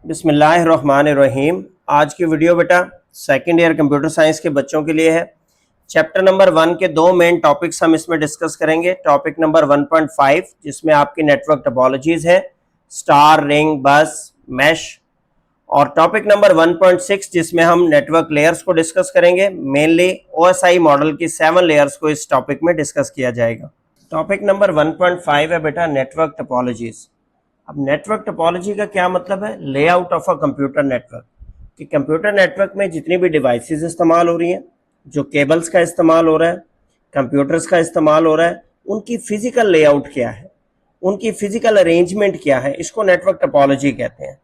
बिस्मिल्लाहिर्रहमानिर्रहीम। आज की वीडियो बेटा सेकेंड ईयर कंप्यूटर साइंस के बच्चों के लिए है। चैप्टर नंबर 1 के दो मेन टॉपिक्स हम इसमें डिस्कस करेंगे। टॉपिक नंबर 1.5 जिसमें आपकी नेटवर्क टोपोलॉजीज है, स्टार, रिंग, बस, मैश, और टॉपिक नंबर 1.6 जिसमें हम नेटवर्क लेयर्स को डिस्कस करेंगे। मेनली OSI मॉडल की 7 लेयर्स को इस टॉपिक में डिस्कस किया जाएगा। टॉपिक नंबर 1.5 है बेटा नेटवर्क टोपोलॉजीज। अब नेटवर्क टोपोलॉजी का क्या मतलब है? Layout of a computer network. कि कंप्यूटर नेटवर्क में जितनी भी डिवाइसेस इस्तेमाल हो रही हैं, जो केबल्स का इस्तेमाल हो रहा है, कंप्यूटर्स का इस्तेमाल हो रहा है, उनकी फिजिकल लेआउट क्या है, उनकी फिजिकल अरेंजमेंट क्या है, इसको नेटवर्क टोपोलॉजी कहते हैं।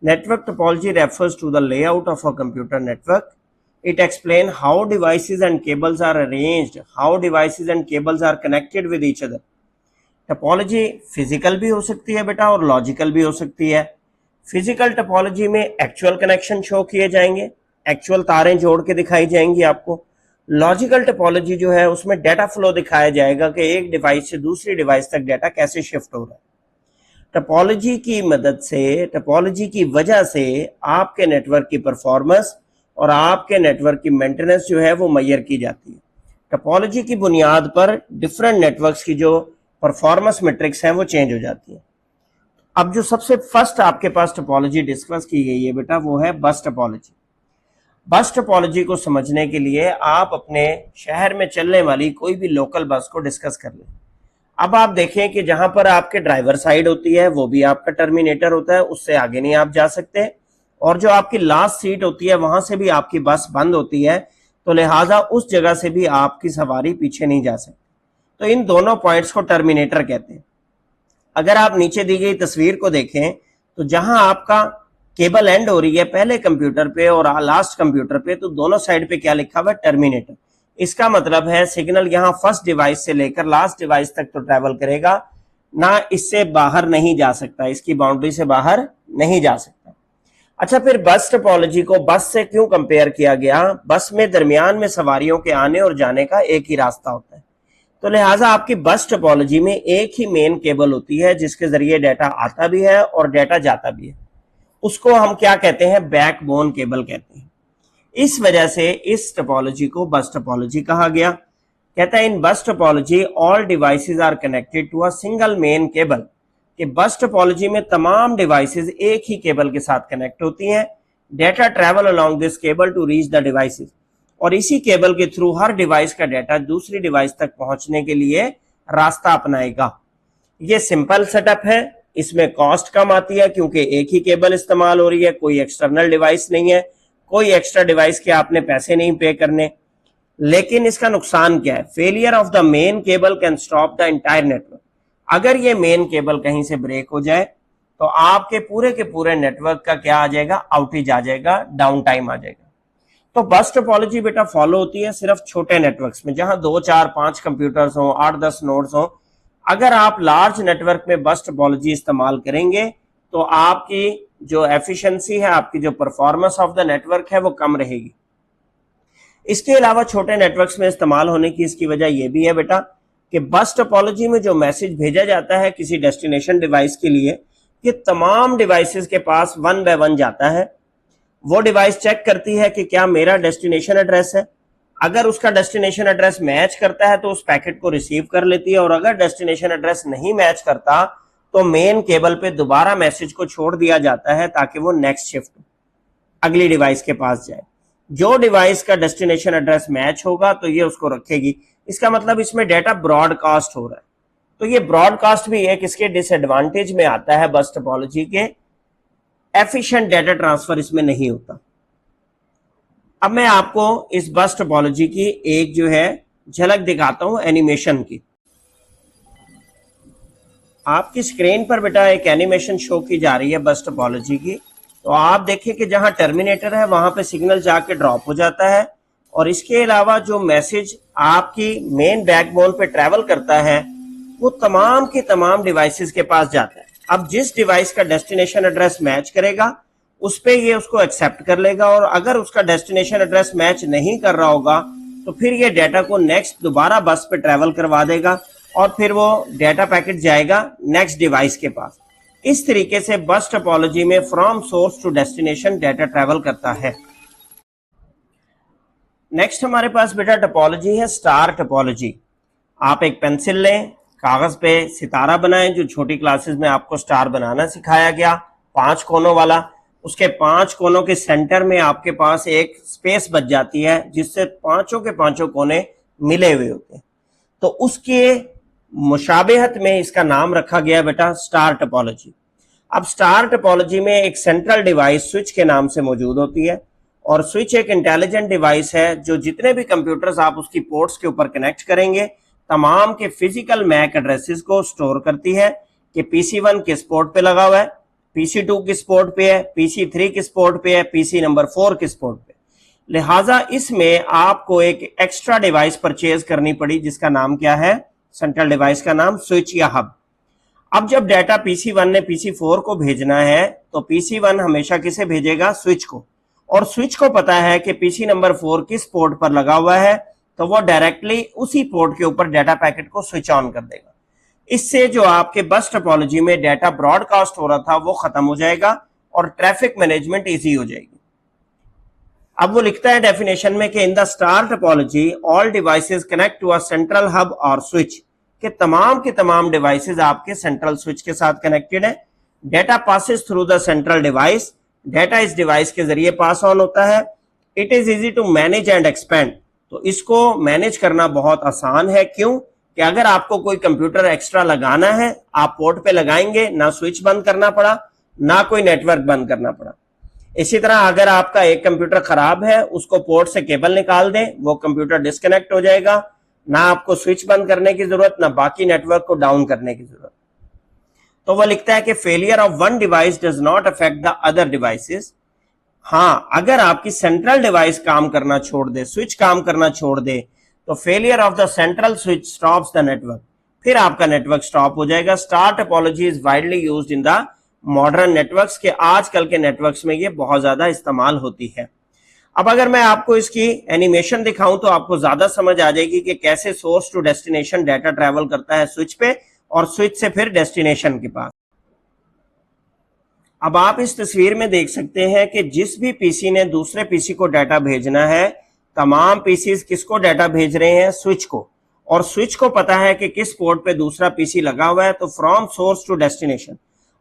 Network topology refers to the layout of a computer network. It explains how devices and cables are arranged, how devices and cables are connected with each other. Topology physical भी हो सकती है बेटा और logical भी हो सकती है। फिजिकल टोपोलॉजी में एक्चुअल कनेक्शन शो किए जाएंगे, एक्चुअल तारें जोड़ के दिखाई जाएंगी आपको। लॉजिकल टोपोलॉजी जो है उसमें डाटा फ्लो दिखाया जाएगा कि एक डिवाइस से दूसरी डिवाइस तक डाटा कैसे शिफ्ट हो रहा है। टोपोलॉजी की मदद से, टोपोलॉजी की वजह से आपके नेटवर्क की परफॉर्मेंस और आपके नेटवर्क की मेंटेनेंस जो है वो मैयर की जाती है। टोपोलॉजी की बुनियाद पर डिफरेंट नेटवर्क्स की जो परफॉर्मेंस मैट्रिक्स हैं वो चेंज हो जाती है। अब जो सबसे फर्स्ट आपके पास टोपोलॉजी डिस्कस की गई है बेटा वो है बस टोपोलॉजी। बस टोपोलॉजी को समझने के लिए आप अपने शहर में चलने वाली कोई भी लोकल बस को डिस्कस कर लें। अब आप देखें कि जहां पर आपके ड्राइवर साइड होती है वो भी आपका टर्मिनेटर होता है, उससे आगे नहीं आप जा सकते, और जो आपकी लास्ट सीट होती है वहां से भी आपकी बस बंद होती है, तो लिहाजा उस जगह से भी आपकी सवारी पीछे नहीं जा सकती। तो इन दोनों पॉइंट्स को टर्मिनेटर कहते हैं। अगर आप नीचे दी गई तस्वीर को देखें तो जहां आपका केबल एंड हो रही है पहले कंप्यूटर पे और लास्ट कंप्यूटर पे, तो दोनों साइड पे क्या लिखा हुआ है? टर्मिनेटर। इसका मतलब है सिग्नल यहां फर्स्ट डिवाइस से लेकर लास्ट डिवाइस तक तो ट्रेवल करेगा ना, इससे बाहर नहीं जा सकता, इसकी बाउंड्री से बाहर नहीं जा सकता। अच्छा, फिर बस टोपोलॉजी को बस से क्यों कंपेयर किया गया? बस में दरमियान में सवारियों के आने और जाने का एक ही रास्ता होता है, तो लिहाजा आपकी बस टोपोलॉजी में एक ही मेन केबल होती है जिसके जरिए डाटा आता भी है और डाटा जाता भी है। उसको हम क्या कहते हैं? बैकबोन केबल कहते हैं। इस वजह से इस टोपोलॉजी को बस टोपोलॉजी कहा गया। कहता है in bus topology all devices are connected to a single main cable. कि बस टोपोलॉजी में तमाम डिवाइसेस एक ही केबल के साथ कनेक्ट होती हैं। Data travel along this cable to reach the devices, और इसी केबल के थ्रू हर डिवाइस का डाटा दूसरी डिवाइस तक पहुंचने के लिए रास्ता अपनाएगा। ये सिंपल सेटअप है, इसमें कॉस्ट कम आती है क्योंकि एक ही केबल इस्तेमाल हो रही है, कोई एक्सटर्नल डिवाइस नहीं है, कोई एक्स्ट्रा डिवाइस के आपने पैसे नहीं पे करने। लेकिन इसका नुकसान क्या है? Failure of the main cable can stop the entire network. अगर ये मेन केबल कहीं से ब्रेक हो जाए तो आपके पूरे के पूरे नेटवर्क का क्या आ जाएगा? आउटेज आ जाएगा, डाउन टाइम आ जाएगा। तो बस टोपोलॉजी बेटा फॉलो होती है सिर्फ छोटे नेटवर्क्स में, जहां 2, 4, 5 कंप्यूटर्स हो, 8, 10 नोड्स हो। अगर आप लार्ज नेटवर्क में बस टोपोलॉजी इस्तेमाल करेंगे तो आपकी जो एफिशिएंसी है, आपकी जो परफॉर्मेंस ऑफ द नेटवर्क है वो कम रहेगी। इसके अलावा छोटे नेटवर्क्स में इस्तेमाल होने की इसकी वजह यह भी है बेटा कि बस टोपोलॉजी में जो मैसेज भेजा जाता है किसी डेस्टिनेशन डिवाइस के लिए, कि तमाम डिवाइसेस के पास 1 बाय 1 जाता है। वो डिवाइस चेक करती है कि क्या मेरा डेस्टिनेशन एड्रेस है। अगर उसका डेस्टिनेशन एड्रेस मैच करता है तो उस पैकेट को रिसीव कर लेती है, और अगर डेस्टिनेशन एड्रेस नहीं मैच करता तो मेन केबल पे दोबारा मैसेज को छोड़ दिया जाता है ताकि वो नेक्स्ट शिफ्ट अगली डिवाइस के पास जाए। जो डिवाइस का डेस्टिनेशन एड्रेस मैच होगा तो ये उसको रखेगी। इसका मतलब इसमें डाटा ब्रॉडकास्ट हो रहा है। तो ये ब्रॉडकास्ट भी एक इसके डिसएडवांटेज में आता है बस टोपोलॉजी के, एफिशिएंट डाटा ट्रांसफर इसमें नहीं होता। अब मैं आपको इस बस टोपोलॉजी की एक जो है झलक दिखाता हूं एनिमेशन की। आपकी स्क्रीन पर बेटा एक एनिमेशन शो की जा रही है बस टोपोलॉजी की। तो आप देखिए कि जहां टर्मिनेटर है वहां पे सिग्नल जाके ड्रॉप हो जाता है, और इसके अलावा जो मैसेज आपकी मेन बैकबोन पे ट्रेवल करता है वो तमाम के तमाम डिवाइसेस के पास जाता है। अब जिस डिवाइस का डेस्टिनेशन एड्रेस मैच करेगा उस पे ये उसको एक्सेप्ट कर लेगा, और अगर उसका डेस्टिनेशन एड्रेस मैच नहीं कर रहा होगा तो फिर ये डाटा को नेक्स्ट दोबारा बस पे ट्रेवल करवा देगा, और फिर वो डाटा पैकेट जाएगा नेक्स्ट डिवाइस के पास। इस तरीके से बस टोपोलॉजी में from source to destination data travel करता है। नेक्स्ट हमारे पास बेटा टोपोलॉजी है स्टार टोपोलॉजी। आप एक पेंसिल लें, कागज पे सितारा बनाएं, जो छोटी क्लासेस में आपको स्टार बनाना सिखाया गया, 5 कोनों वाला। उसके 5 कोनों के सेंटर में आपके पास एक स्पेस बच जाती है जिससे पांचों के पांचों कोने मिले हुए होते हैं। तो उसके मुशाबहत में इसका नाम रखा गया बेटा स्टार टोपोलॉजी। अब स्टार टोपोलॉजी में एक सेंट्रल डिवाइस स्विच के नाम से मौजूद होती है, और स्विच एक इंटेलिजेंट डिवाइस है जो जितने भी कंप्यूटर्स आप उसकी पोर्ट्स के ऊपर कनेक्ट करेंगे तमाम के फिजिकल मैक एड्रेसेस को स्टोर करती है कि PC1 किस पोर्ट पे लगा हुआ है, PC2 किस पोर्ट पे है, PC3 किस पोर्ट पे है, PC नंबर 4 किस पोर्ट पे। लिहाजा इसमें आपको एक एक्स्ट्रा डिवाइस परचेज करनी पड़ी जिसका नाम क्या है, सेंट्रल डिवाइस का नाम स्विच या हब। अब जब डाटा PC1 ने PC4 को भेजना है तो PC1 हमेशा किसे भेजेगा, स्विच को, और स्विच को पता है कि PC नंबर 4 किस पोर्ट पर लगा हुआ है, तो वो डायरेक्टली उसी पोर्ट के ऊपर डाटा पैकेट को स्विच ऑन कर देगा। इससे जो आपके बस टोपोलॉजी में डाटा ब्रॉडकास्ट हो रहा था वो खत्म हो जाएगा और ट्रैफिक मैनेजमेंट इजी हो जाएगी। अब वो लिखता है डेफिनेशन में कि in the star topology all devices connect to a central hub और स्विच, के तमाम डिवाइसेस आपके सेंट्रल स्विच के साथ कनेक्टेड है। Data passes through the central device, data इस डिवाइस के जरिए पास ऑन होता है। It is easy to manage and expand, तो इसको मैनेज करना बहुत आसान है। क्यों कि अगर आपको कोई कंप्यूटर एक्स्ट्रा लगाना है, आप पोर्ट पे लगाएंगे, ना स्विच बंद करना पड़ा, ना कोई नेटवर्क बंद करना पड़ा। इसी तरह अगर आपका एक कंप्यूटर खराब है, उसको पोर्ट से केबल निकाल दें, वो कंप्यूटर डिस्कनेक्ट हो जाएगा, ना आपको स्विच बंद करने की जरूरत, ना बाकी नेटवर्क को डाउन करने की जरूरत। तो वह लिखता है कि failure of one device does not affect the other devices. हाँ, अगर आपकी सेंट्रल डिवाइस काम करना छोड़ दे, स्विच काम करना छोड़ दे, तो failure of the central switch stops the network, फिर आपका नेटवर्क स्टॉप हो जाएगा। Star topology is widely used in the modern networks, के आजकल के नेटवर्क्स में ये बहुत ज्यादा इस्तेमाल होती है। अब अगर मैं आपको इसकी एनिमेशन दिखाऊं तो आपको ज्यादा समझ आ जाएगी कि कैसे source to destination data travel करता है स्विच पे, और स्विच से फिर डेस्टिनेशन के पास। अब आप इस तस्वीर में देख सकते हैं कि जिस भी पीसी ने दूसरे पीसी को डाटा भेजना है, तमाम पीसीज किसको डाटा भेज रहे हैं, स्विच को, और स्विच को पता है कि किस पोर्ट पे दूसरा पीसी लगा हुआ है। तो फ्रॉम सोर्स टू डेस्टिनेशन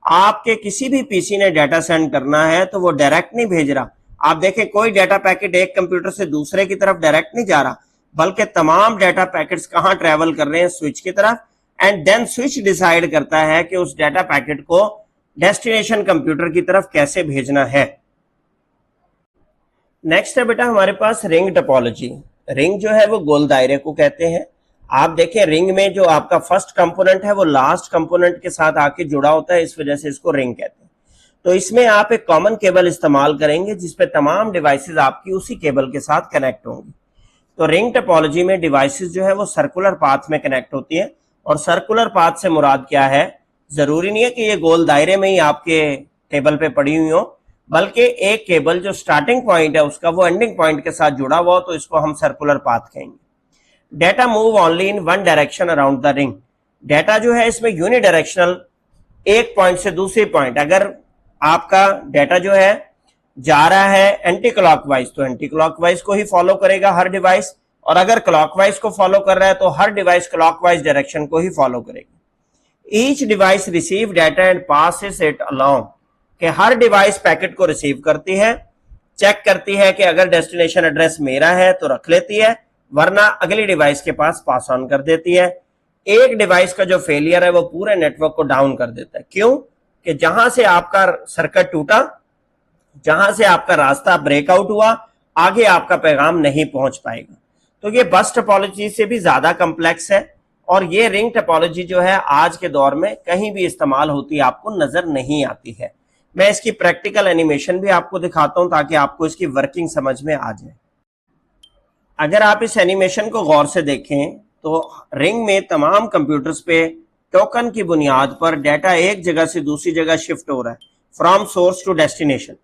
आपके किसी भी पीसी ने डाटा सेंड करना है तो वो डायरेक्ट नहीं भेज रहा। आप देखें, कोई डाटा पैकेट एक कंप्यूटर से दूसरे की तरफ डायरेक्ट नहीं जा रहा, बल्कि तमाम डाटा पैकेट्स कहां ट्रेवल कर रहे हैं, स्विच की तरफ। एंड देन स्विच डिसाइड करता है कि उस डाटा पैकेट को डेस्टिनेशन कंप्यूटर की तरफ कैसे भेजना है। नेक्स्ट है बेटा हमारे पास रिंग टोपोलॉजी। रिंग जो है वो गोल दायरे को कहते हैं। आप देखें, रिंग में जो आपका फर्स्ट कंपोनेंट है वो लास्ट कंपोनेंट के साथ आके जुड़ा होता है, इस वजह से इसको रिंग कहते हैं। तो इसमें आप एक कॉमन केबल इस्तेमाल करेंगे जिसपे तमाम डिवाइसेस आपकी उसी केबल के साथ कनेक्ट होंगी। तो रिंग टोपोलॉजी में डिवाइसेस जो है वो सर्कुलर पाथ में कनेक्ट होती है, और सर्कुलर पाथ से मुराद क्या है, जरूरी नहीं है कि ये गोल दायरे में ही आपके टेबल पे पड़ी हुई हो, बल्कि एक केबल जो स्टार्टिंग पॉइंट है उसका वो एंडिंग पॉइंट के साथ जुड़ा हुआ हो, तो इसको हम सर्कुलर पाथ कहेंगे। Data move only in one direction around the ring. Data जो है इसमें यूनिडायरेक्शनल, एक पॉइंट से दूसरे पॉइंट, अगर आपका डाटा जो है जा रहा है एंटी क्लॉकवाइज तो एंटी क्लॉकवाइज को ही फॉलो करेगा हर डिवाइस, और अगर क्लॉकवाइज को फॉलो कर रहा है तो हर डिवाइस क्लॉकवाइज डायरेक्शन को ही फॉलो करेगी। Each device receive data and passes it along, कि हर डिवाइस पैकेट को रिसीव करती है, चेक करती है कि अगर डेस्टिनेशन एड्रेस मेरा है तो रख लेती है, वरना अगली डिवाइस के पास पास ऑन कर देती है। एक डिवाइस का जो फेलियर है वो पूरे नेटवर्क को डाउन कर देता है। क्यों कि जहां से आपका सर्किट टूटा, जहां से आपका रास्ता ब्रेकआउट हुआ, आगे आपका पैगाम नहीं पहुंच पाएगा। तो ये बस टोपोलॉजी से भी ज्यादा कॉम्प्लेक्स है, और ये रिंग टोपोलॉजी जो है आज के दौर में कहीं भी इस्तेमाल होती आपको नजर नहीं आती है। मैं इसकी प्रैक्टिकल एनिमेशन भी आपको दिखाता हूं ताकि आपको इसकी वर्किंग समझ में आ जाए। अगर आप इस एनिमेशन को गौर से देखें तो रिंग में तमाम कंप्यूटर्स पे टोकन की बुनियाद पर डाटा एक जगह से दूसरी जगह शिफ्ट हो रहा है, फ्रॉम सोर्स टू डेस्टिनेशन।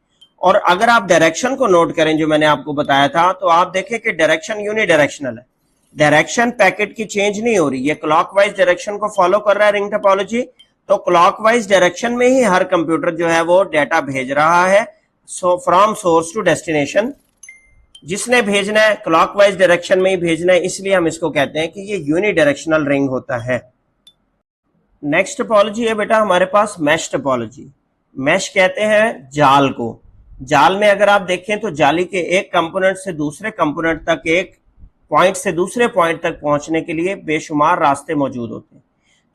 और अगर आप डायरेक्शन को नोट करें जो मैंने आपको बताया था, तो आप देखें कि डायरेक्शन यूनिडायरेक्शनल है, डायरेक्शन पैकेट की चेंज नहीं हो रही, ये क्लॉकवाइज डायरेक्शन को फॉलो कर रहा है रिंग टोपोलॉजी। तो क्लॉकवाइज डायरेक्शन में ही हर कंप्यूटर जो है वो डेटा भेज रहा है, so from source to destination. जिसने भेजना है क्लॉकवाइज डायरेक्शन में ही भेजना है, इसलिए हम इसको कहते हैं कि ये यूनिडायरेक्शनल रिंग होता है। नेक्स्ट टोपोलॉजी है बेटा हमारे पास मैश टोपोलॉजी। मैश कहते हैं जाल को। जाल में अगर आप देखें तो जाली के एक कंपोनेंट से दूसरे कंपोनेंट तक, एक पॉइंट से दूसरे पॉइंट तक पहुंचने के लिए बेशुमार रास्ते मौजूद होते हैं।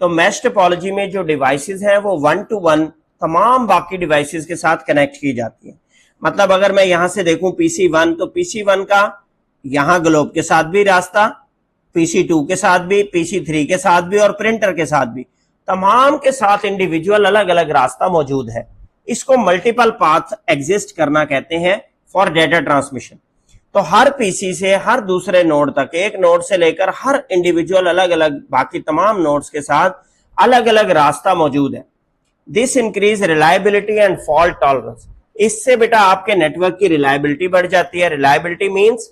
तो मैश टोपोलॉजी में जो डिवाइसेस हैं वो 1 to 1 तमाम बाकी डिवाइसेस के साथ कनेक्ट की जाती है। मतलब अगर मैं यहां से देखूं PC1, तो PC1 का यहां ग्लोब के साथ भी रास्ता, PC2 के साथ भी, PC3 के साथ भी और प्रिंटर के साथ भी, तमाम के साथ इंडिविजुअल अलग अलग रास्ता मौजूद है। इसको मल्टीपल पाथ एग्जिस्ट करना कहते हैं फॉर डेटा ट्रांसमिशन। तो हर पीसी से हर दूसरे नोड तक, एक नोड से लेकर हर इंडिविजुअल अलग अलग बाकी तमाम नोड्स के साथ अलग अलग रास्ता मौजूद है। This increase reliability and fault tolerance. इससे बेटा आपके नेटवर्क की रिलायबिलिटी बढ़ जाती है। रिलायबिलिटी मींस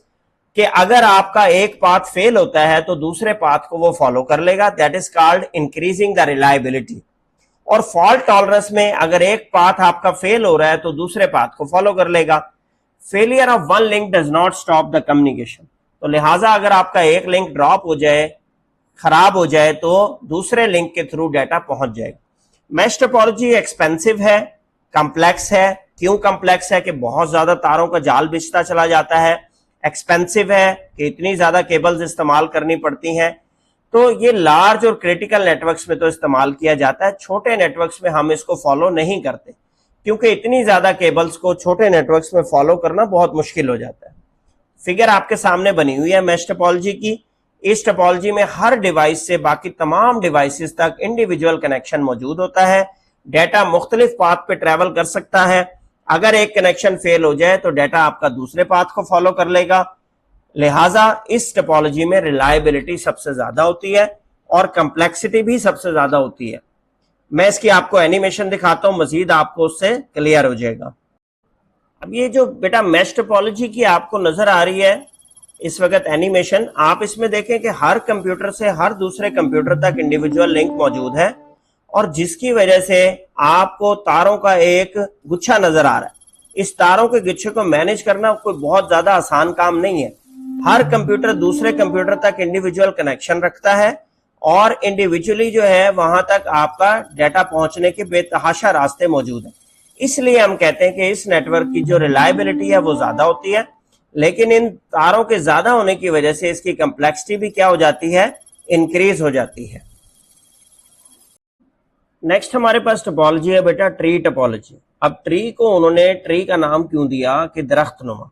कि अगर आपका एक पाथ फेल होता है तो दूसरे पाथ को वो फॉलो कर लेगा, that is called increasing the reliability. और फॉल्ट टॉलरेंस में अगर एक पाथ आपका फेल हो रहा है तो दूसरे पाथ को फॉलो कर लेगा। Failure of one link does not stop the communication. तो लिहाजा अगर आपका एक लिंक ड्रॉप हो जाए, खराब हो जाए, तो दूसरे लिंक के थ्रू डाटा पहुंच जाएगा। मैश टोपोलॉजी एक्सपेंसिव है, कॉम्प्लेक्स है। क्यों कॉम्प्लेक्स है? कि बहुत ज्यादा तारों का जाल बिछता चला जाता है। एक्सपेंसिव है कि इतनी ज्यादा केबल्स इस्तेमाल करनी पड़ती हैं। तो ये लार्ज और क्रिटिकल नेटवर्क्स में तो इस्तेमाल किया जाता है, छोटे नेटवर्क्स में हम इसको फॉलो नहीं करते, क्योंकि इतनी ज्यादा केबल्स को छोटे नेटवर्क्स में फॉलो करना बहुत मुश्किल हो जाता है। फिगर आपके सामने बनी हुई है मैश टोपोलॉजी की। इस टोपोलॉजी में हर डिवाइस से बाकी तमाम डिवाइसेस तक इंडिविजुअल कनेक्शन मौजूद होता है। डाटा मुख्तलिफ पाथ पे ट्रेवल कर सकता है। अगर एक कनेक्शन फेल हो जाए तो डाटा आपका दूसरे पाथ को फॉलो कर लेगा। लिहाजा इस टोपोलॉजी में रिलायबिलिटी सबसे ज्यादा होती है और कंप्लेक्सिटी भी सबसे ज्यादा होती है। मैं इसकी आपको एनिमेशन दिखाता हूं, मजीद आपको उससे क्लियर हो जाएगा। अब ये जो बेटा मैश टोपोलॉजी की आपको नजर आ रही है इस वक्त एनिमेशन, आप इसमें देखें कि हर कंप्यूटर से हर दूसरे कंप्यूटर तक इंडिविजुअल लिंक मौजूद है और जिसकी वजह से आपको तारों का एक गुच्छा नजर आ रहा है। इस तारों के गुच्छे को मैनेज करना कोई बहुत ज्यादा आसान काम नहीं है। हर कंप्यूटर दूसरे कंप्यूटर तक इंडिविजुअल कनेक्शन रखता है और इंडिविजुअली जो है वहां तक आपका डाटा पहुंचने के बेतहाशा रास्ते मौजूद हैं। इसलिए हम कहते हैं कि इस नेटवर्क की जो रिलायबिलिटी है वो ज्यादा होती है, लेकिन इन तारों के ज्यादा होने की वजह से इसकी कम्प्लेक्सिटी भी क्या हो जाती है, इंक्रीज हो जाती है। नेक्स्ट हमारे पास टोपोलॉजी है बेटा ट्री टोपोलॉजी। अब ट्री को उन्होंने ट्री का नाम क्यों दिया कि दरख्तनुमा।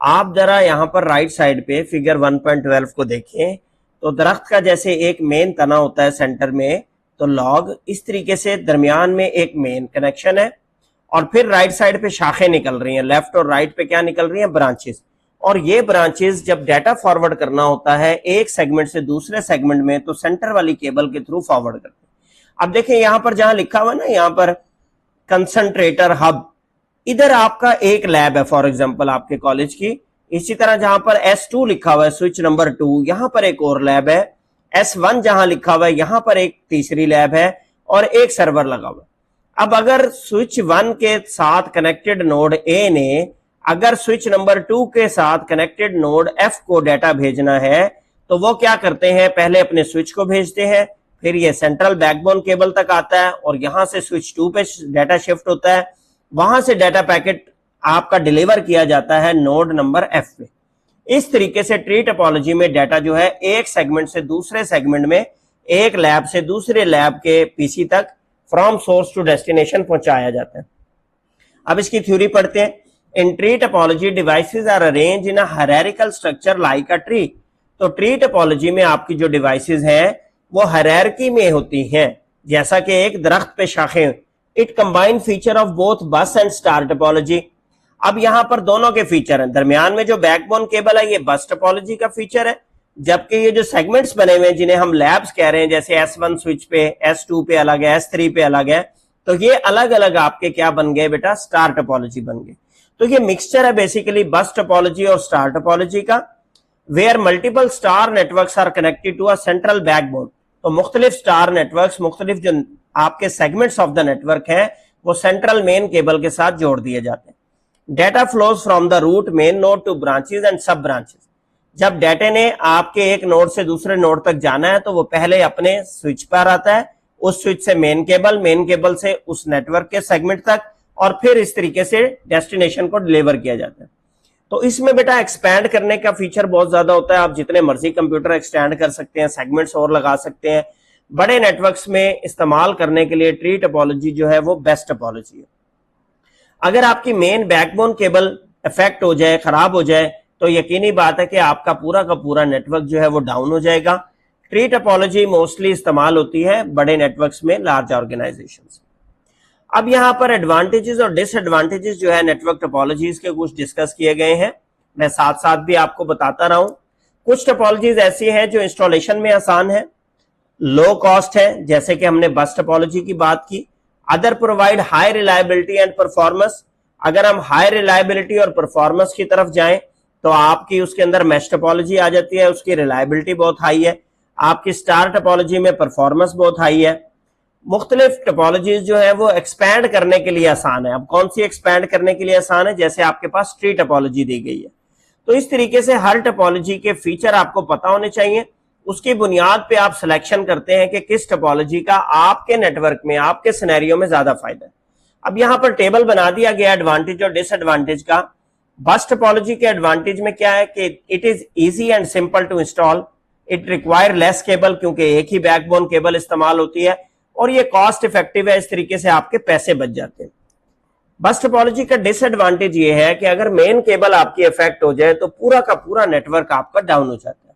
आप जरा यहाँ पर राइट साइड पे फिगर 1.12 को देखें तो दरख्त का जैसे एक मेन तना होता है सेंटर में, तो लॉग इस तरीके से दरमियान में एक मेन कनेक्शन है और फिर राइट साइड पे शाखें निकल रही हैं। लेफ्ट और राइट पे क्या निकल रही हैं, ब्रांचेस। और ये ब्रांचेस जब डाटा फॉरवर्ड करना होता है एक सेगमेंट से दूसरे सेगमेंट में, तो सेंटर वाली केबल के थ्रू फॉरवर्ड करते हैं। अब देखें यहां पर जहां लिखा हुआ है ना, यहां पर कंसंट्रेटर हब, इधर आपका एक लैब है फॉर एग्जांपल आपके कॉलेज की। इसी तरह जहां पर S2 लिखा हुआ है स्विच नंबर 2, यहां पर एक और लैब है। S1 जहां लिखा हुआ है यहां पर एक तीसरी लैब है और एक सर्वर लगा हुआ है। अब अगर स्विच 1 के साथ कनेक्टेड नोड A ने अगर स्विच नंबर 2 के साथ कनेक्टेड नोड F को डाटा भेजना है तो वो क्या करते हैं, पहले अपने स्विच को भेजते हैं, फिर ये सेंट्रल बैकबोन केबल तक आता है और यहां से स्विच 2 पे डाटा शिफ्ट होता है। वहां से डाटा पैकेट आपका डिलीवर किया जाता है नोड नंबर F पे। इस तरीके से ट्री टोपोलॉजी में डाटा जो है एक सेगमेंट से दूसरे सेगमेंट में, एक लैब से दूसरे लैब के पीसी तक फ्रॉम सोर्स टू डेस्टिनेशन पहुंचाया जाता है। अब इसकी थ्योरी पढ़ते हैं। In tree topology devices are arrange in a hierarchical structure like a tree. तो ट्री टोपोलॉजी में आपकी जो डिवाइसेस हैं वो हायरार्की में होती हैं, जैसा कि एक दरख्त पे शाखें। It combine feature of both bus and star topology. अब यहां पर दोनों के फीचर हैं। दरमियान में जो बैकबोन केबल है ये बस टोपोलॉजी का फीचर है, जबकि ये जो सेगमेंट्स बने हुए हैं जिन्हें हम लैब्स कह रहे हैं, जैसे S1 स्विच पे, S2 पे अलग है, S3 पे अलग है, तो ये अलग अलग आपके क्या बन गए बेटा, स्टार टोपोलॉजी बन गए। तो ये मिक्सचर है बेसिकली बस टोपोलॉजी और स्टार टोपोलॉजी का, where multiple star networks are connected to a central backbone. तो मुख्तलिफ स्टार नेटवर्क्स, मुख्तलिफ जो आपके सेगमेंट्स ऑफ द नेटवर्क हैं वो सेंट्रल मेन केबल के साथ जोड़ दिए जाते हैं। Data flows from the root main node to branches and sub branches. जब डेटा ने आपके एक नोड से दूसरे नोड तक जाना है तो वो पहले अपने स्विच पर आता है, उस स्विच से मेन केबल से उस नेटवर्क के सेगमेंट तक, और फिर इस तरीके से डेस्टिनेशन को डिलीवर किया जाता है। तो इसमें बेटा एक्सपैंड करने का फीचर बहुत ज्यादा होता है। आप जितने मर्जी कंप्यूटर एक्सटेंड कर सकते हैं, सेगमेंट्स और लगा सकते हैं। बड़े नेटवर्क्स में इस्तेमाल करने के लिए ट्री टोपोलॉजी जो है वो बेस्ट टोपोलॉजी है। अगर आपकी मेन बैकबोन केबल इफेक्ट हो जाए, खराब हो जाए, तो यकीनी बात है कि आपका पूरा का पूरा नेटवर्क जो है वो डाउन हो जाएगा। ट्री टोपोलॉजी मोस्टली इस्तेमाल होती है बड़े नेटवर्क्स में, लार्ज ऑर्गेनाइजेशंस। अब यहां पर एडवांटेजेस और डिसएडवांटेजेस जो है नेटवर्क टोपोलॉजीज के कुछ डिस्कस किए गए हैं। मैं साथ साथ भी आपको बताता रहा हूं। कुछ टोपोलॉजीज ऐसी हैं जो इंस्टॉलेशन में आसान है, लो कॉस्ट है, जैसे कि हमने बस टोपोलॉजी की बात की। Other provide high reliability and performance. अगर हम हाई रिलायबिलिटी और परफॉर्मेंस की तरफ जाएं तो आपकी उसके अंदर मैश टोपोलॉजी आ जाती है, उसकी रिलायबिलिटी बहुत हाई है। आपकी स्टार टोपोलॉजी में परफॉर्मेंस बहुत हाई है। मुख्तलिफ टोपोलॉजीज जो है वो एक्सपैंड करने के लिए आसान है। अब कौन सी एक्सपैंड करने के लिए आसान है? जैसे आपके पास ट्री टोपोलॉजी दी गई है। तो इस तरीके से हर टोपोलॉजी के फीचर आपको पता होने चाहिए। उसकी बुनियाद पे आप सिलेक्शन करते हैं कि किस टोपोलॉजी का आपके नेटवर्क में, आपके सिनेरियो में ज्यादा फायदा है। अब यहां पर टेबल बना दिया गया एडवांटेज और डिसएडवांटेज का। बस टोपोलॉजी के एडवांटेज में क्या है कि it is easy and simple to install, it require less cable, क्योंकि एक ही बैकबोन केबल इस्तेमाल होती है, और ये कॉस्ट इफेक्टिव है। इस तरीके से आपके पैसे बच जाते हैं। बस टोपोलॉजी का डिसएडवांटेज ये है कि अगर मेन केबल आपकी इफेक्ट हो जाए तो पूरा का पूरा नेटवर्क आपका डाउन हो जाता है।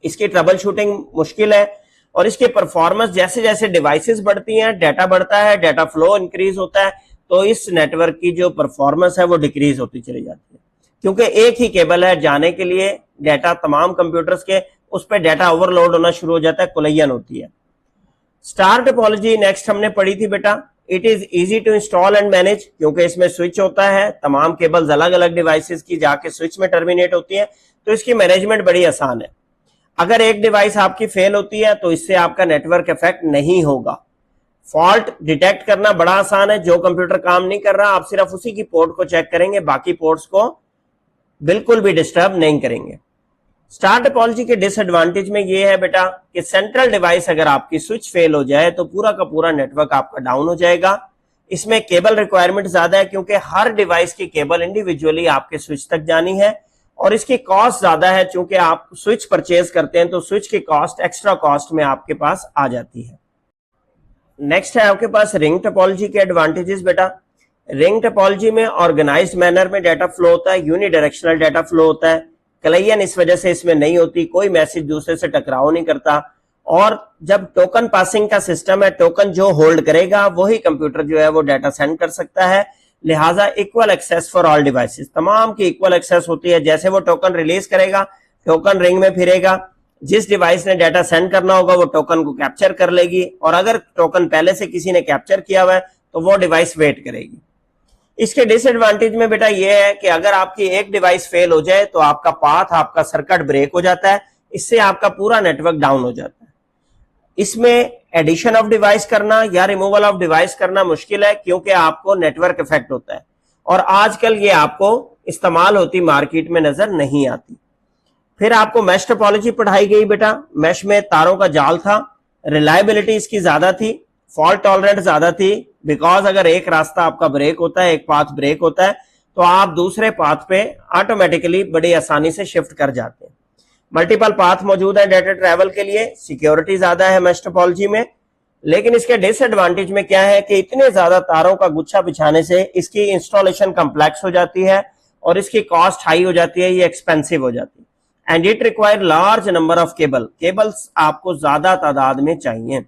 इसकी ट्रबल शूटिंग मुश्किल है, और इसके परफॉर्मेंस जैसे जैसे डिवाइसेस बढ़ती हैं, डाटा बढ़ता है, डाटा फ्लो इंक्रीज होता है, तो इस नेटवर्क की जो परफॉर्मेंस है वो डिक्रीज होती चली जाती है, क्योंकि एक ही केबल है जाने के लिए डाटा तमाम कंप्यूटर्स के, उस पर डाटा ओवरलोड होना शुरू हो जाता है, कुलैयन होती है। स्टार टोपोलॉजी नेक्स्ट हमने पढ़ी थी बेटा। It is easy to install and manage, क्योंकि इसमें स्विच होता है, तमाम केबल्स अलग अलग डिवाइसेस की जाके स्विच में टर्मिनेट होती है, तो इसकी मैनेजमेंट बड़ी आसान है। अगर एक डिवाइस आपकी फेल होती है तो इससे आपका नेटवर्क इफेक्ट नहीं होगा। फॉल्ट डिटेक्ट करना बड़ा आसान है। जो कंप्यूटर काम नहीं कर रहा, आप सिर्फ उसी की पोर्ट को चेक करेंगे, बाकी पोर्ट्स को बिल्कुल भी डिस्टर्ब नहीं करेंगे। स्टार टोपोलॉजी के डिसएडवांटेज में ये है बेटा कि सेंट्रल डिवाइस अगर आपकी स्विच फेल हो जाए तो पूरा का पूरा नेटवर्क आपका डाउन हो जाएगा। इसमें केबल रिक्वायरमेंट ज्यादा है, क्योंकि हर डिवाइस की केबल इंडिविजुअली आपके स्विच तक जानी है, और इसकी कॉस्ट ज्यादा है। चूंकि आप स्विच परचेज करते हैं तो स्विच की कॉस्ट एक्स्ट्रा कॉस्ट में आपके पास आ जाती है। नेक्स्ट है आपके पास रिंग टोपोलॉजी के एडवांटेजेस बेटा। रिंग टोपोलॉजी में ऑर्गेनाइज्ड मैनर में डाटा फ्लो होता है, यूनिडायरेक्शनल डाटा फ्लो होता है। क्लाइयन इस वजह से इसमें नहीं होती, कोई मैसेज दूसरे से टकराव नहीं करता, और जब टोकन पासिंग का सिस्टम है, टोकन जो होल्ड करेगा वही कंप्यूटर जो है वो डाटा सेंड कर सकता है। लिहाजा equal access for all devices, तमाम की इक्वल एक्सेस होती है। जैसे वो टोकन रिलीज करेगा, टोकन रिंग में फिरेगा, जिस डिवाइस ने डाटा सेंड करना होगा वो टोकन को कैप्चर कर लेगी, और अगर टोकन पहले से किसी ने कैप्चर किया हुआ है तो वो डिवाइस वेट करेगी। इसके डिसएडवांटेज में बेटा ये है कि अगर आपकी एक डिवाइस फेल हो जाए तो आपका पाथ, आपका सर्किट ब्रेक हो जाता है, इससे आपका पूरा नेटवर्क डाउन हो जाता है। इसमें एडिशन ऑफ डिवाइस करना या रिमूवल ऑफ डिवाइस करना मुश्किल है, क्योंकि आपको नेटवर्क इफेक्ट होता है, और आजकल ये आपको इस्तेमाल होती मार्केट में नजर नहीं आती। फिर आपको मैश टोपोलॉजी पढ़ाई गई बेटा। मैश में तारों का जाल था, रिलायबिलिटी इसकी ज्यादा थी, फॉल्ट टॉलरेंट ज्यादा थी, बिकॉज अगर एक रास्ता आपका ब्रेक होता है, एक पाथ ब्रेक होता है, तो आप दूसरे पाथ पे ऑटोमेटिकली बड़ी आसानी से शिफ्ट कर जाते हैं। मल्टीपल पाथ मौजूद है डाटा ट्रैवल के लिए, सिक्योरिटी ज्यादा है मैश टोपोलॉजी में। लेकिन इसके डिसएडवांटेज में क्या है कि इतने ज्यादा तारों का गुच्छा बिछाने से इसकी इंस्टॉलेशन कॉम्प्लेक्स हो जाती है, और इसकी कॉस्ट हाई हो जाती है, ये एक्सपेंसिव हो जाती है। And it require large number of cables आपको ज्यादा तादाद में चाहिए।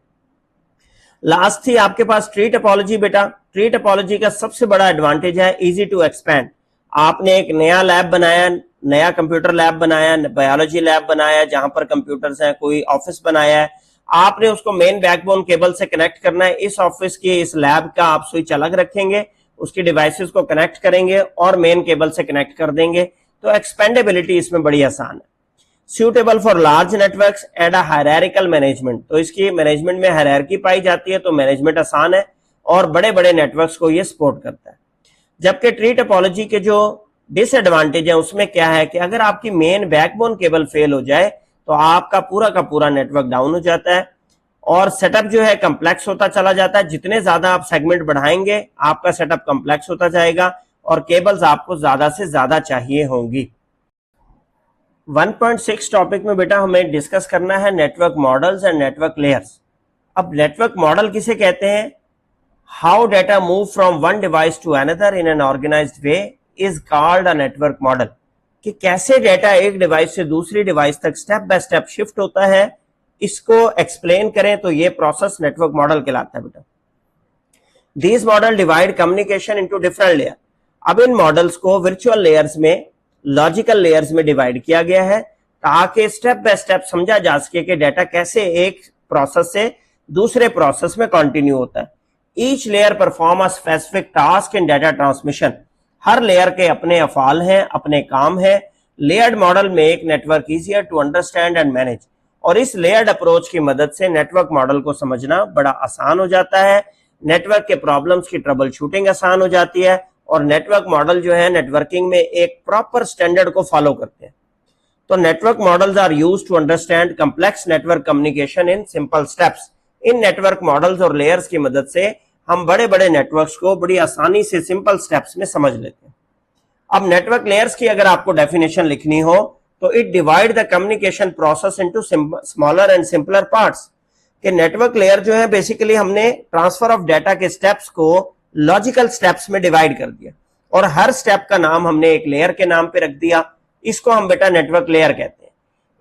लास्ट थी आपके पास ट्री टोपोलॉजी बेटा। ट्री टोपोलॉजी का सबसे बड़ा एडवांटेज है इजी टू एक्सपैंड। आपने एक नया लैब बनाया, नया कंप्यूटर लैब बनाया, बायोलॉजी लैब बनाया जहां पर कंप्यूटर्स हैं, कोई ऑफिस बनाया है, आपने उसको मेन बैकबोन केबल से कनेक्ट करना है। इस ऑफिस की, इस लैब का आप स्विच अलग रखेंगे, उसकी डिवाइसेस को कनेक्ट करेंगे और मेन केबल से कनेक्ट कर देंगे, तो एक्सपेंडेबिलिटी इसमें बड़ी आसान है। suitable for large networks and a hierarchical management, तो इसकी मैनेजमेंट में हायरार्की पाई जाती है, तो मैनेजमेंट आसान है और बड़े बड़े नेटवर्क्स को ये सपोर्ट करता है। जबकि ट्री टोपोलॉजी के जो डिसएडवांटेज है उसमें क्या है कि अगर आपकी मेन बैकबोन केबल फेल हो जाए तो आपका पूरा का पूरा नेटवर्क डाउन हो जाता है और सेटअप जो है कम्प्लेक्स होता चला जाता है। जितने ज्यादा आप सेगमेंट बढ़ाएंगे आपका सेटअप कम्प्लेक्स होता जाएगा और केबल्स आपको ज्यादा से ज्यादा चाहिए होंगी। 1.6 टॉपिक में बेटा हमें डिस्कस करना है network models and network layers. अब नेटवर्क मॉडल किसे कहते हैं? How data move from one device to another in an organized way is called a network model. कि कैसे डेटा एक डिवाइस से दूसरी डिवाइस तक स्टेप बाय स्टेप शिफ्ट होता है, इसको एक्सप्लेन करें तो ये प्रोसेस नेटवर्क मॉडल कहलाता है बेटा। These model divide communication into different layer. अब इन मॉडल्स को वर्चुअल लेयर्स में, लॉजिकल लेयर्स में डिवाइड किया गया है ताकि स्टेप बाय स्टेप समझा जा सके कि डेटा कैसे एक प्रोसेस से दूसरे प्रोसेस में कंटिन्यू होता है। Each layer perform a specific task in data transmission. Her layer के अपने अफाल हैं, अपने काम है। लेयर्ड मॉडल में एक network easier to understand and manage, और इस लेयर्ड अप्रोच की मदद से नेटवर्क मॉडल को समझना बड़ा आसान हो जाता है। नेटवर्क के प्रॉब्लम्स की ट्रबल शूटिंग आसान हो जाती है और नेटवर्क मॉडल जो है नेटवर्किंग में एक प्रॉपर स्टैंडर्ड को फॉलो करते हैं। तो network models are used to understand complex network communication in simple steps. इन नेटवर्क मॉडल्स और लेयर्स की मदद से हम बड़े बड़े नेटवर्क्स को बड़ी आसानी से सिंपल स्टेप्स में समझ लेते हैं। अब नेटवर्क लेयर्स की अगर आपको डेफिनेशन लिखनी हो तो it divide the communication process into smaller and simpler parts. कि नेटवर्क लेयर जो है बेसिकली हमने ट्रांसफर ऑफ डाटा के स्टेप्स को लॉजिकल स्टेप्स में डिवाइड कर दिया और हर स्टेप का नाम हमने एक लेयर के नाम पे रख दिया। इसको हम बेटा नेटवर्क लेयर कहते हैं।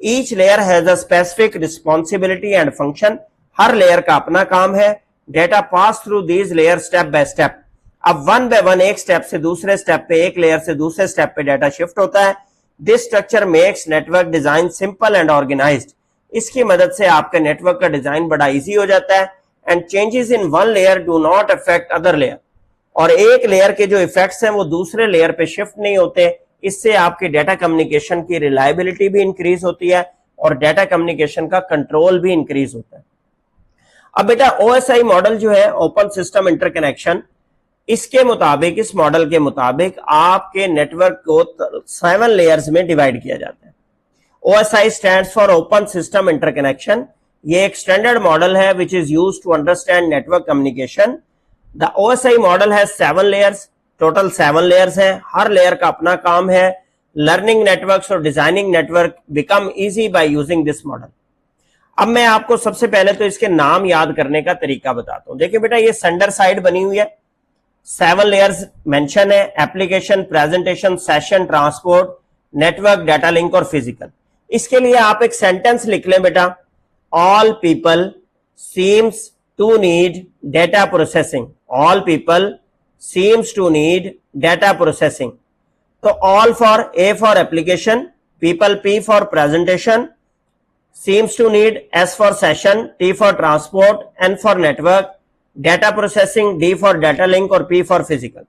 Each layer has a specific responsibility and function. Her layer का अपना काम है। Data pass through these layer step by step. अब वन बाय वन एक स्टेप से दूसरे स्टेप पे, एक लेयर से दूसरे स्टेप पे डाटा शिफ्ट होता है। This structure makes network design simple and organized. इसकी मदद से आपके नेटवर्क का डिजाइन बड़ा इजी हो जाता है। And changes in one layer do not affect other layer. और एक लेयर के जो इफेक्ट्स हैं वो दूसरे लेयर पे शिफ्ट नहीं होते। इससे आपकी डाटा कम्युनिकेशन की रिलायबिलिटी भी इंक्रीज होती है और डाटा कम्युनिकेशन का कंट्रोल भी इंक्रीज होता है। अब बेटा OSI मॉडल जो है, ओपन सिस्टम इंटरकनेक्शन, इसके मुताबिक, इस मॉडल के मुताबिक आपके नेटवर्क को 7 लेयर्स में डिवाइड किया जाता है। OSI stands for open system interconnection. ये एक स्टैंडर्ड मॉडल है which is used to understand network communication. The OSI model has 7 layers. Total 7 layers हैं। हर लेयर का अपना काम है। लर्निंग नेटवर्क्स और designing network become easy by using this model. अब मैं आपको सबसे पहले तो इसके नाम याद करने का तरीका बताता हूं। देखिए बेटा, ये सेंडर साइड बनी हुई है, 7 लेयर्स मेंशन है। Application, presentation, session, transport, network, data link और फिजिकल। इसके लिए आप एक सेंटेंस लिख लें बेटा, all people seems to need data processing. All people seems to need data processing. तो all for A for application, people P for presentation, seems to need S for session, T for transport, N for network, data processing, D for data link और P for physical।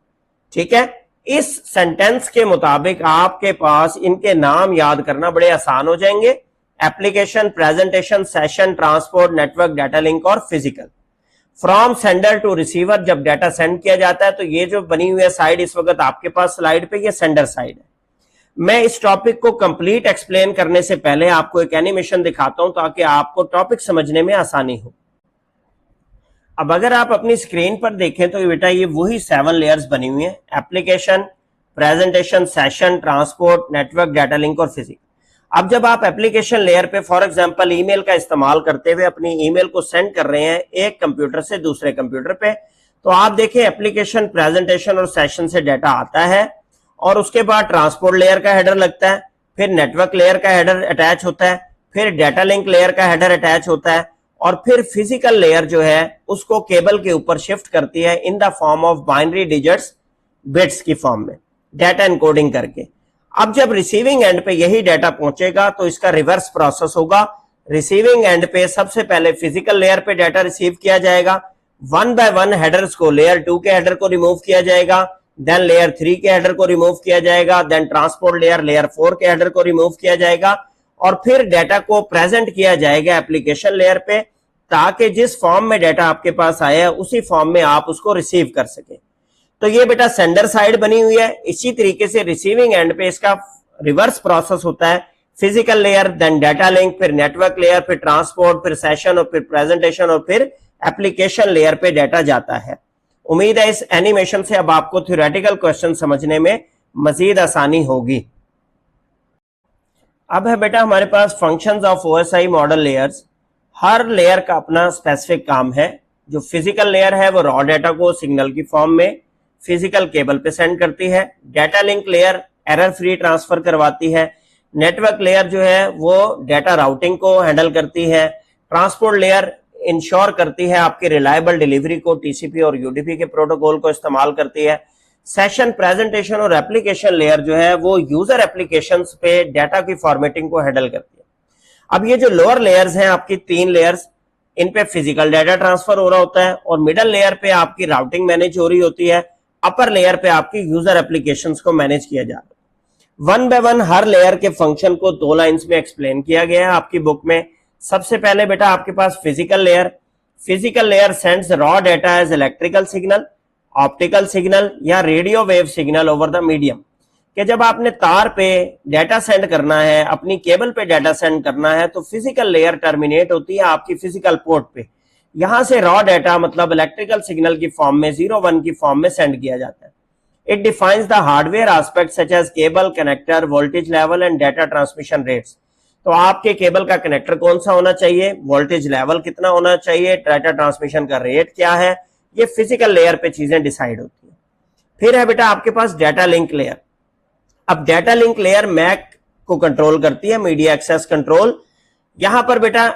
ठीक है, इस sentence के मुताबिक आपके पास इनके नाम याद करना बड़े आसान हो जाएंगे। Application, presentation, session, transport, network, data link और physical. From sender to receiver, जब डाटा सेंड किया जाता है तो ये जो बनी हुई है साइड इस वक्त आपके पास स्लाइड पे, ये सेंडर साइड है। मैं इस टॉपिक को कंप्लीट एक्सप्लेन करने से पहले आपको एक एनिमेशन दिखाता हूं ताकि आपको टॉपिक समझने में आसानी हो। अब अगर आप अपनी स्क्रीन पर देखें तो बेटा ये वही 7 लेयर्स बनी हुई हैं। Application, presentation, session, transport, network, data link और फिजिकल। अब जब आप एप्लीकेशन लेयर पे फॉर एग्जांपल ईमेल का इस्तेमाल करते हुए अपनी ईमेल को सेंड कर रहे हैं एक कंप्यूटर से दूसरे कंप्यूटर पे, तो आप देखें एप्लीकेशन, प्रेजेंटेशन और सेशन से डाटा आता है और उसके बाद ट्रांसपोर्ट लेयर का हेडर लगता है, फिर नेटवर्क लेयर का हेडर अटैच होता है, फिर डाटा लिंक लेयर का हेडर अटैच होता है और फिर फिजिकल लेयर जो है उसको केबल के ऊपर शिफ्ट करती है in the form of binary digits, bits की फॉर्म में, डाटा एनकोडिंग करके। अब जब रिसीविंग एंड पे यही डाटा पहुंचेगा तो इसका रिवर्स प्रोसेस होगा। रिसीविंग एंड पे सबसे पहले फिजिकल लेयर पे डाटा रिसीव किया जाएगा, 1 बाय 1 हेडर्स को, लेयर 2 के हेडर को रिमूव किया जाएगा, देन लेयर 3 के हेडर को रिमूव किया जाएगा, देन ट्रांसपोर्ट लेयर 4 के हेडर को रिमूव किया जाएगा और फिर डाटा को प्रेजेंट किया जाएगा एप्लीकेशन लेयर पे, ताकि जिस फॉर्म में डाटा आपके पास आया है उसी फॉर्म में आप उसको रिसीव कर सके। तो ये बेटा सेंडर साइड बनी हुई है। इसी तरीके से रिसीविंग एंड पे इसका रिवर्स प्रोसेस होता है, physical layer, then data link, फिर नेटवर्क लेयर, फिर ट्रांसपोर्ट, फिर सेशन और फिर प्रेजेंटेशन और फिर एप्लीकेशन लेयर पे डाटा जाता है। उम्मीद है इस एनिमेशन से अब आपको थ्योरेटिकल क्वेश्चन समझने में मजीद आसानी होगी। अब है बेटा हमारे पास functions of OSI model layers. हर लेयर का अपना स्पेसिफिक काम है। जो फिजिकल लेयर है वो रॉ डाटा को सिग्नल की फॉर्म में फिजिकल केबल पे सेंड करती है। Data link layer error free transfer करवाती है। नेटवर्क लेयर जो है वो डाटा राउटिंग को हैंडल करती है। ट्रांसपोर्ट लेयर इंश्योर करती है आपके रिलायबल डिलीवरी को, टीसीपी और यूडीपी के प्रोटोकॉल को इस्तेमाल करती है। सेशन, प्रेजेंटेशन और एप्लीकेशन लेयर जो है वो यूजर एप्लीकेशंस पे डाटा की फॉर्मेटिंग को हैंडल करती है। अब ये जो लोअर लेयर्स हैं आपकी 3 लेयर्स, इन पे फिजिकल डाटा ट्रांसफर हो रहा होता है और मिडल लेयर पे आपकी राउटिंग मैनेज हो रही होती है। अपर लेयर पे आपकी यूजर एप्लीकेशंस को मैनेज किया जा रहा है। One by one her layer के फंक्शन को 2 लाइंस में एक्सप्लेन किया गया है आपकी बुक में। सबसे पहले बेटा आपके पास physical layer. Physical layer sends raw data as electrical signal, optical signal या radio wave signal over the medium. कि जब आपने तार पे डाटा सेंड करना है, अपनी केबल पे डाटा सेंड करना है, तो फिजिकल लेयर टर्मिनेट होती है आपकी फिजिकल पोर्ट पे। यहां से रॉ डाटा मतलब इलेक्ट्रिकल सिग्नल की फॉर्म में 0-1 की फॉर्म में सेंड किया जाता है। It defines the hardware aspect such as cable, connector, voltage level and data transmission rates. तो आपके केबल का कनेक्टर कौन सा होना चाहिए, वोल्टेज लेवल कितना होना चाहिए, डाटा ट्रांसमिशन का रेट क्या है, ये फिजिकल लेयर पे चीजें डिसाइड होती है। फिर है बेटा आपके पास डाटा लिंक लेयर। अब डाटा लिंक लेयर मैक को कंट्रोल करती है, मीडिया एक्सेस कंट्रोल। यहां पर बेटा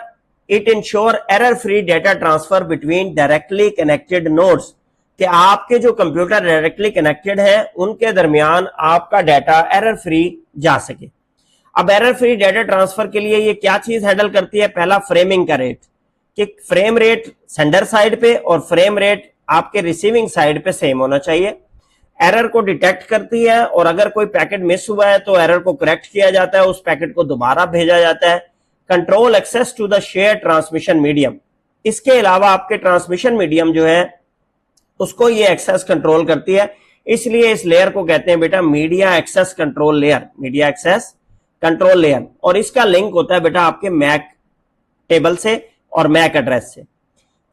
it ensure error free data transfer between directly connected nodes, कि आपके जो कंप्यूटर डायरेक्टली कनेक्टेड है उनके दरमियान आपका डाटा एरर फ्री जा सके। अब एरर फ्री डाटा ट्रांसफर के लिए ये क्या चीज हैंडल करती है, पहला फ्रेमिंग का रेट, कि फ्रेम रेट सेंडर साइड पे और फ्रेम रेट आपके रिसीविंग साइड पे सेम होना चाहिए। एरर को डिटेक्ट करती है और अगर कोई पैकेट मिस हुआ है तो एरर को करेक्ट किया जाता है, उस पैकेट को दोबारा भेजा जाता है। Control access to the share transmission medium. इसके अलावा आपके ट्रांसमिशन मीडियम जो है उसको ये एक्सेस कंट्रोल करती है, इसलिए इस लेयर को कहते हैं बेटा media access control layer, media access control layer. और इसका लिंक होता है बेटा आपके मैक टेबल से और मैक एड्रेस से।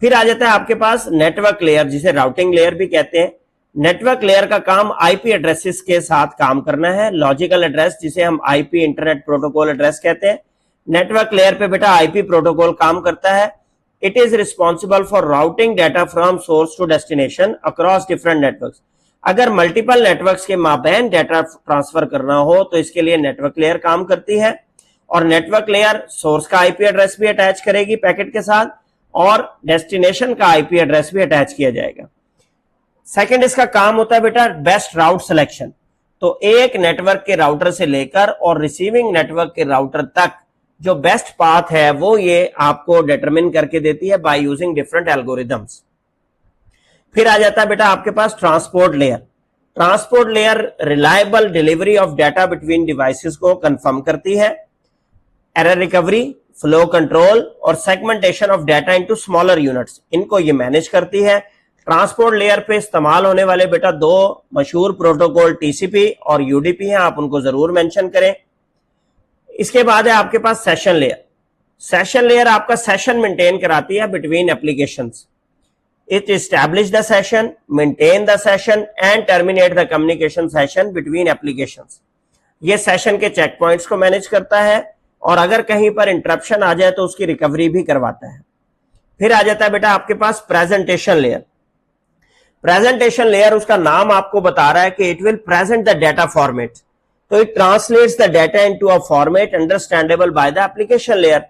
फिर आ जाता है आपके पास नेटवर्क लेयर, जिसे राउटिंग लेयर भी कहते हैं। नेटवर्क लेयर का काम आईपी एड्रेसेस के साथ काम करना है, लॉजिकल एड्रेस जिसे हम आईपी इंटरनेट प्रोटोकॉल एड्रेस कहते हैं। नेटवर्क लेयर पे बेटा आईपी प्रोटोकॉल काम करता है। It is responsible for routing data from source to destination across different networks. अगर मल्टीपल नेटवर्क्स के माबैन डाटा ट्रांसफर करना हो तो इसके लिए नेटवर्क लेयर काम करती है। और नेटवर्क लेयर सोर्स का आईपी एड्रेस भी अटैच करेगी पैकेट के साथ और डेस्टिनेशन का आईपी एड्रेस भी अटैच किया जाएगा। सेकंड इसका काम होता है बेटा बेस्ट राउट सिलेक्शन। तो एक नेटवर्क के राउटर से लेकर और रिसीविंग नेटवर्क के राउटर तक जो बेस्ट पाथ है वो ये आपको डिटरमिन करके देती है बाय यूजिंग डिफरेंट एल्गोरिथम्स। फिर आ जाता है बेटा आपके पास transport layer. Transport layer reliable delivery of data between devices को कंफर्म करती है। एरर रिकवरी, फ्लो कंट्रोल और segmentation of data into smaller units, इनको ये मैनेज करती है। ट्रांसपोर्ट लेयर पे इस्तेमाल होने वाले बेटा 2 मशहूर प्रोटोकॉल टीसीपी और यूडीपी हैं, आप उनको जरूर मेंशन करें। इसके बाद है आपके पास सेशन लेयर। सेशन लेयर आपका सेशन मेंटेन कराती है between applications. It establish the session, maintain the session and terminate the communication session between applications. ये सेशन के चेक पॉइंट्स को मैनेज करता है और अगर कहीं पर इंटरप्शन आ जाए तो उसकी रिकवरी भी करवाता है। फिर आ जाता है बेटा आपके पास प्रेजेंटेशन लेयर। प्रेजेंटेशन लेयर, उसका नाम आपको बता रहा है कि it will present the data format. तो it translates the data into a format understandable by the application layer.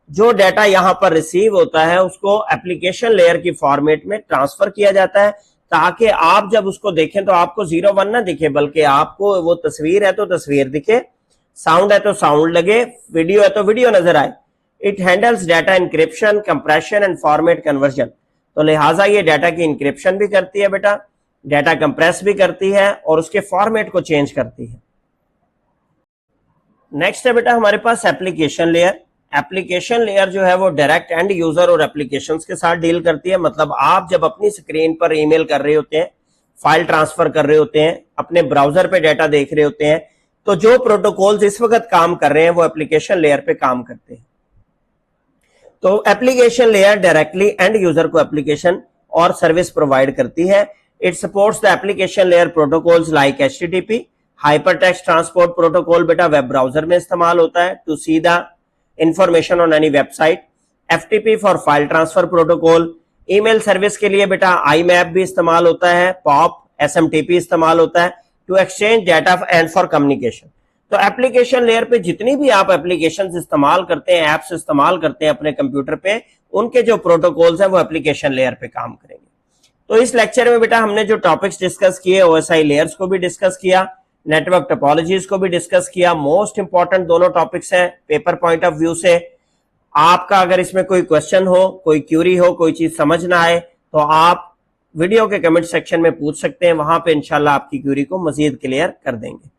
जो डाटा यहां पर रिसीव होता है उसको एप्लीकेशन लेयर की फॉर्मेट में ट्रांसफर किया जाता है, ताकि आप जब उसको देखें तो आपको 0-1 ना दिखे, बल्कि आपको वो तस्वीर है तो तस्वीर दिखे, साउंड है तो साउंड लगे, वीडियो है तो वीडियो नजर आए। It handles data encryption, compression and format conversion. तो लिहाजा ये डाटा की इंक्रिप्शन भी करती है बेटा, डाटा कंप्रेस भी करती है और उसके फॉर्मेट को चेंज करती है। नेक्स्ट है बेटा हमारे पास एप्लीकेशन लेयर। एप्लीकेशन लेयर जो है वो डायरेक्ट एंड यूजर और एप्लीकेशंस के साथ डील करती है। मतलब आप जब अपनी स्क्रीन पर ईमेल कर रहे होते हैं, फाइल ट्रांसफर कर रहे होते हैं, अपने ब्राउजर पे डाटा देख रहे होते हैं, तो जो प्रोटोकॉल्स इस वक्त काम कर रहे हैं वो एप्लीकेशन लेयर पे काम करते हैं। तो application layer directly end user को एप्लीकेशन और सर्विस प्रोवाइड करती है। It supports the application layer protocols like HTTP, hypertext transport protocol बेटा वेब ब्राउजर में इस्तेमाल होता है to see the information on any website. FTP for file transfer protocol. Email service के लिए बेटा IMAP भी इस्तेमाल होता है, POP, SMTP इस्तेमाल होता है to exchange data and for communication. तो एप्लीकेशन लेयर पे जितनी भी आप एप्लीकेशंस इस्तेमाल करते हैं, एप्स इस्तेमाल करते हैं अपने कंप्यूटर पे, उनके जो प्रोटोकॉल्स हैं वो एप्लीकेशन लेयर पे काम करेंगे। तो इस लेक्चर में बेटा हमने जो टॉपिक्स डिस्कस किए, OSI लेयर्स को भी डिस्कस किया, नेटवर्क टोपोलॉजीज को भी डिस्कस किया। मोस्ट इंपॉर्टेंट दोनों टॉपिक्स हैं पेपर पॉइंट ऑफ व्यू से। आपका अगर इसमें कोई क्वेश्चन हो, कोई क्यूरी हो, कोई चीज समझ ना आए, तो आप वीडियो के कमेंट सेक्शन में पूछ सकते हैं, वहां पे इंशाल्लाह आपकी क्यूरी को मजीद क्लियर कर देंगे।